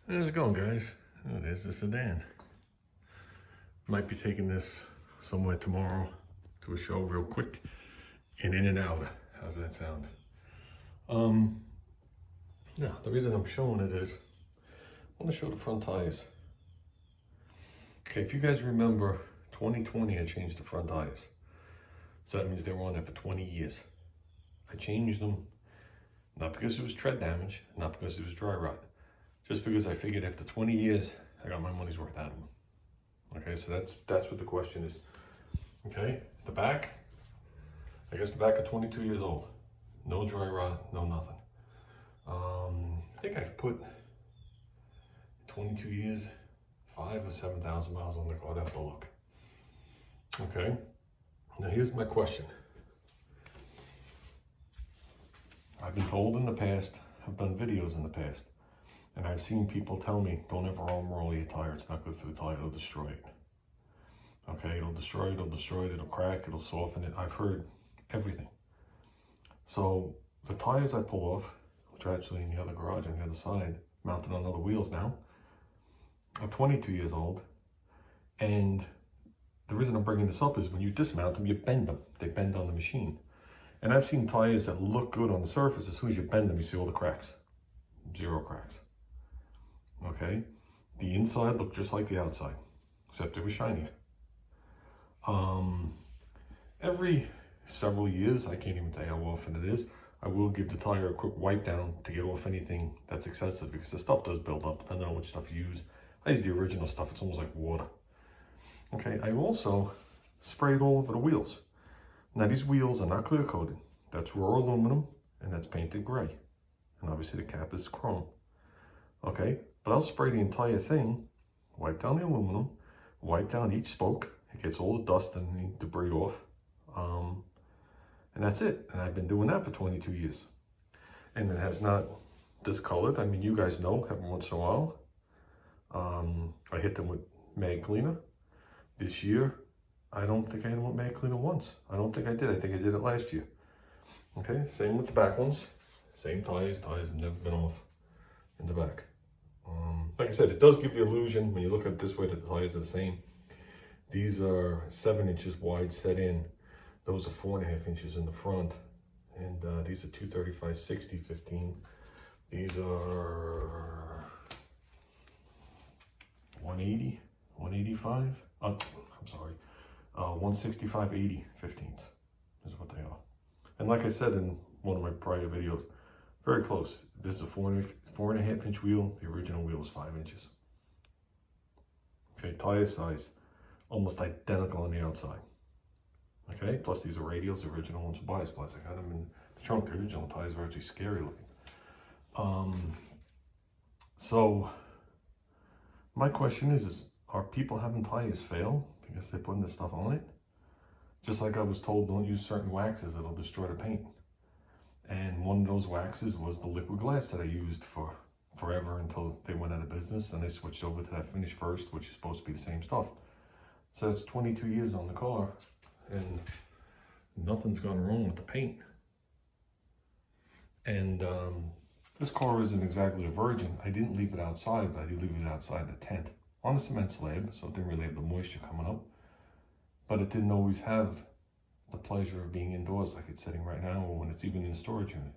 How's it going, guys? Oh, there's the sedan. Might be taking this somewhere tomorrow to a show real quick and in and out. How's that sound? Yeah, the reason I'm showing it is I want to show the front tires. Okay, if you guys remember, 2020 I changed the front tires. So that means they were on there for 20 years. I changed them, not because it was tread damage, not because it was dry rot, just because I figured after 20 years, I got my money's worth out of them. Okay, so that's what the question is. Okay, the back, I guess the back are 22 years old. No dry rot, no nothing. I think I've put 22 years, 5 or 7,000 miles on the car. I'd have to look. Okay, now here's my question. I've been told in the past, I've done videos in the past, and I've seen people tell me, don't ever arm roll your tire. It's not good for the tire, it'll destroy it. Okay, it'll destroy it, it'll crack, it'll soften it. I've heard everything. So the tires I pull off, which are actually in the other garage on the other side, mounted on other wheels now, are 22 years old. And the reason I'm bringing this up is when you dismount them, you bend them. They bend on the machine. And I've seen tires that look good on the surface. As soon as you bend them, you see all the cracks. Zero cracks. Okay? The inside looked just like the outside, except it was shinier. Every several years, I can't even tell you how often it is, I will give the tire a quick wipe down to get off anything that's excessive, because the stuff does build up depending on which stuff you use. I use the original stuff, it's almost like water. Okay, I also sprayed all over the wheels. Now these wheels are not clear coated. That's raw aluminum and that's painted gray. And obviously the cap is chrome. Okay, but I'll spray the entire thing, wipe down the aluminum, wipe down each spoke. It gets all the dust and the debris off. And that's it. And I've been doing that for 22 years. And it has not discolored. I mean, you guys know, every once in a while, I hit them with mag cleaner. This year, I don't think I hit them with mag cleaner once. I don't think I did. I think I did it last year. Okay, same with the back ones. Same tires. Tires have never been off in the back. Like I said, it does give the illusion when you look at it this way that the tires are the same. These are 7 inches wide set in. Those are 4.5 inches in the front. And these are 235/60 15. These are 180, 185. I'm sorry, 165/80 15s is what they are. And like I said in one of my prior videos, very close. This is a 4.5 inch wheel. The original wheel is 5 inches. Okay, tire size, almost identical on the outside. Okay, plus these are radials. The original ones were bias plastic. I had them in the trunk. The original tires were actually scary looking. So my question is are people having tires fail because they're putting this stuff on it? Just like I was told, don't use certain waxes, it'll destroy the paint. And one of those waxes was the liquid glass that I used for forever until they went out of business, and they switched over to that Finish First, which is supposed to be the same stuff. So it's 22 years on the car, and nothing's gone wrong with the paint. And this car isn't exactly a virgin. I didn't leave it outside, but I did leave it outside the tent on a cement slab, so it didn't really have the moisture coming up. But it didn't always have the pleasure of being indoors like it's sitting right now, or when it's even in a storage unit.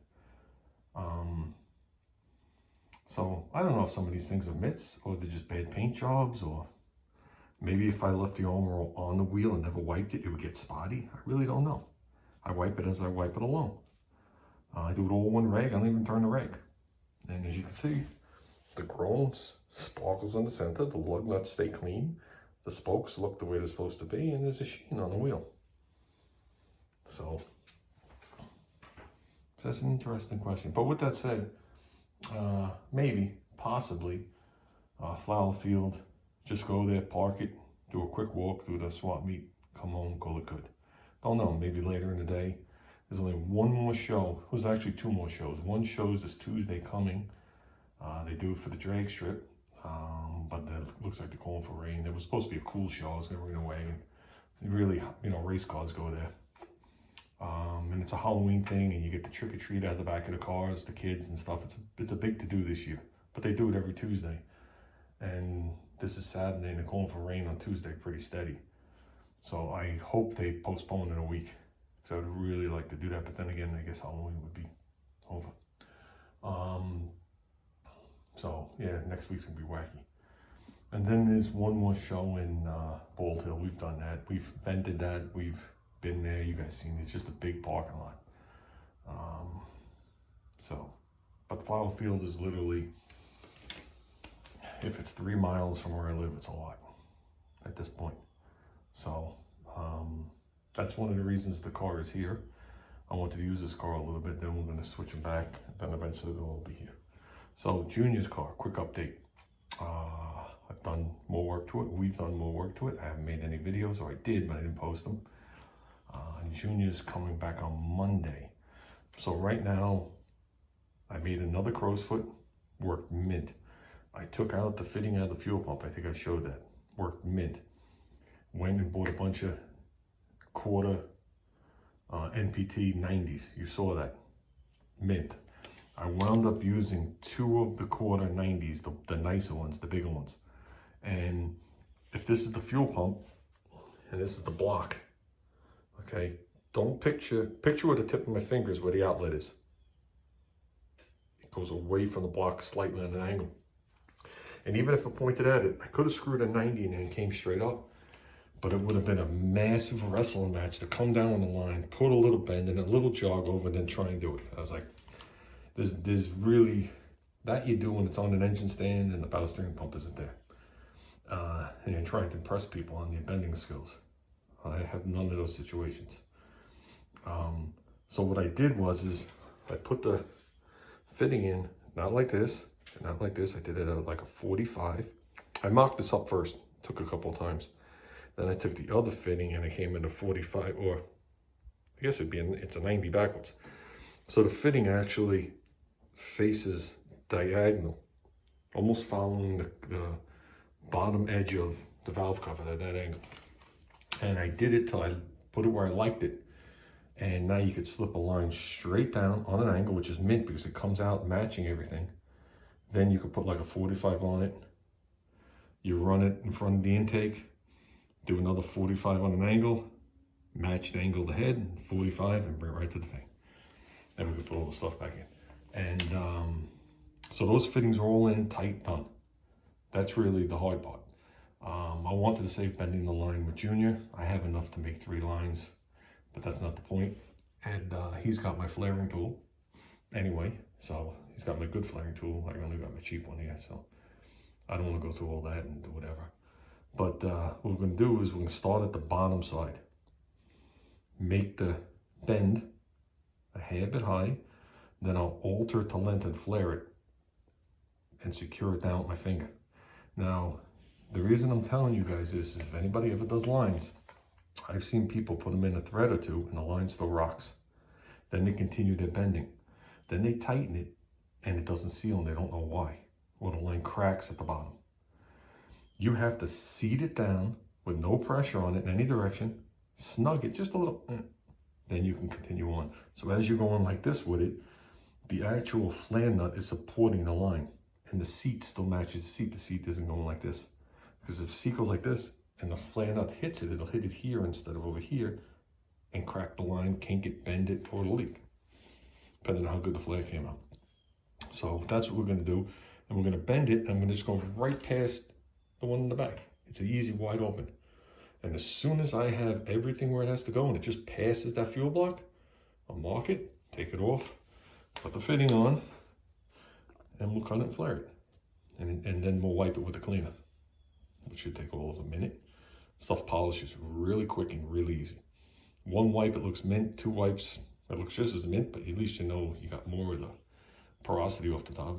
So I don't know if some of these things are myths, or they're just bad paint jobs, or maybe if I left the arm roll on the wheel and never wiped it, it would get spotty. I really don't know. I wipe it as I wipe it along. I do it all one rag. I don't even turn the rag. And as you can see, the chrome sparkles in the center. The lug nuts stay clean. The spokes look the way they're supposed to be, and there's a sheen on the wheel. So that's an interesting question. But with that said, maybe, possibly, flower field, just go there, park it, do a quick walk through the swap meet, come home, call it good. Don't know, maybe later in the day. There's only one more show. There's actually 2 more shows. One show's this Tuesday coming. They do it for the drag strip, but it looks like they're calling for rain. It was supposed to be a cool show. I was going to bring a wagon. Really, race cars go there. And it's a Halloween thing, and you get the trick-or-treat out of the back of the cars, the kids and stuff. It's a big to-do this year, but they do it every Tuesday. And this is Saturday and they're calling for rain on Tuesday, pretty steady. So I hope they postpone it a week, because I would really like to do that. But then again, I guess Halloween would be over. So yeah, next week's gonna be wacky. And then there's one more show in Bald Hill. We've done that. We've vented that. We've been there. You guys seen it. It's just a big parking lot. But Flower Field is literally, if it's 3 miles from where I live, it's a lot at this point. So that's one of the reasons the car is here. I wanted to use this car a little bit, then we're gonna switch them back, then eventually they'll all be here. So Junior's car, quick update. I've done more work to it. We've done more work to it. I haven't made any videos, or I did, but I didn't post them. Junior's coming back on Monday. So right now, I made another crow's foot, worked mint. I took out the fitting out of the fuel pump. I think I showed that. Worked mint. Went and bought a bunch of quarter NPT 90s. You saw that. Mint. I wound up using 2 of the quarter 90s, the nicer ones, the bigger ones. And if this is the fuel pump, and this is the block, okay, don't picture with the tip of my fingers where the outlet is. It goes away from the block slightly on an angle. And even if I pointed at it, I could have screwed a 90 in and came straight up, but it would have been a massive wrestling match to come down on the line, put a little bend and a little jog over, and then try and do it. I was like, there's really, that you do when it's on an engine stand and the power steering pump isn't there. And you're trying to impress people on your bending skills. I have none of those situations. So what I did was I put the fitting in, not like this, not like this. I did it at like a 45. I mocked this up first, took a couple of times. Then I took the other fitting and it came into 45, or I guess it's a 90 backwards. So the fitting actually faces diagonal, almost following the bottom edge of the valve cover at that angle. And I did it till I put it where I liked it. And now you could slip a line straight down on an angle, which is mint because it comes out matching everything. Then you could put like a 45 on it. You run it in front of the intake, do another 45 on an angle, match the angle of the head, 45, and bring it right to the thing. Then we could put all the stuff back in. And so those fittings are all in, tight, done. That's really the hard part. I wanted to save bending the line with Junior. I have enough to make 3 lines, but that's not the point. And he's got my flaring tool anyway, so he's got my good flaring tool. I only got my cheap one here, so I don't want to go through all that and do whatever. But what we're going to do is we're going to start at the bottom side, make the bend a hair bit high, then I'll alter it to length and flare it and secure it down with my finger. Now, the reason I'm telling you guys is if anybody ever does lines, I've seen people put them in a thread or two and the line still rocks. Then they continue their bending. Then they tighten it and it doesn't seal and they don't know why. Or the line cracks at the bottom. You have to seat it down with no pressure on it in any direction, snug it just a little, then you can continue on. So as you're going like this with it, the actual flare nut is supporting the line and the seat still matches the seat. The seat isn't going like this. Because if the seat goes like this and the flare nut hits it, it'll hit it here instead of over here and crack the line, kink it, bend it, or it'll leak, depending on how good the flare came out. So that's what we're gonna do. And we're gonna bend it, and I'm gonna just go right past the one in the back. It's an easy wide open. And as soon as I have everything where it has to go and it just passes that fuel block, I'll mark it, take it off, put the fitting on, and we'll cut it and flare it. And then we'll wipe it with the cleaner, which should take all of a minute. Stuff polishes really quick and really easy. 1 wipe, it looks mint. 2 wipes, it looks just as mint, but at least you know you got more of the porosity off the top of it.